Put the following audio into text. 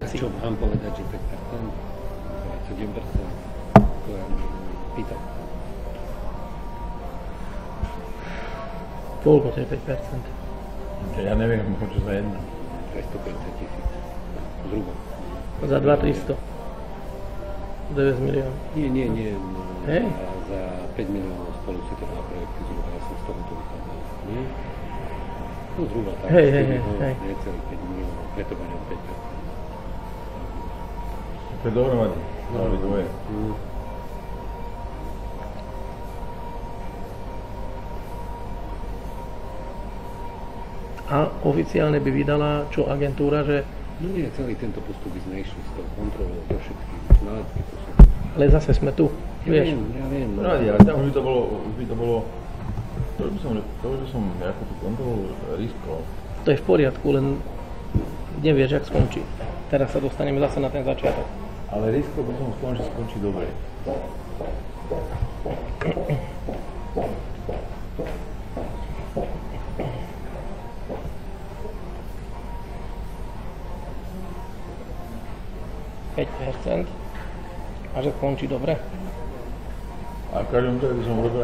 Čo mám povedať, že 5%? 7%? To ja pýtam. Koľko to je 5%? Ja neviem, čo za jedno. 250 000. Zhruba. Za 2-300. 9 miliónov. Nie. Hej. Za 5 miliónov spolu si to na projekty zhruba. Ja som z toho to vychádzal. Nie? No zhruba tak. Hej. Necelých 5 miliónov. Preto beriem 5%. To je dohromady. Dohromady dvoje. A oficiálne by vydala čo agentúra, že... No nie, celý tento postup by sme išli s tou kontrolou do všetkých znaleckých posúd. Ale zase sme tu, vieš. Ja viem. No. Dohromady, ale tam už by to bolo... To už by som ako tú kontrolu riskol. To je v poriadku, len nevieš, jak skončí. Teraz sa dostaneme zase na ten začiatok. Ale riskol by som skončí dobre. %. A že skončí dobre. A v každom prípade by som robil aj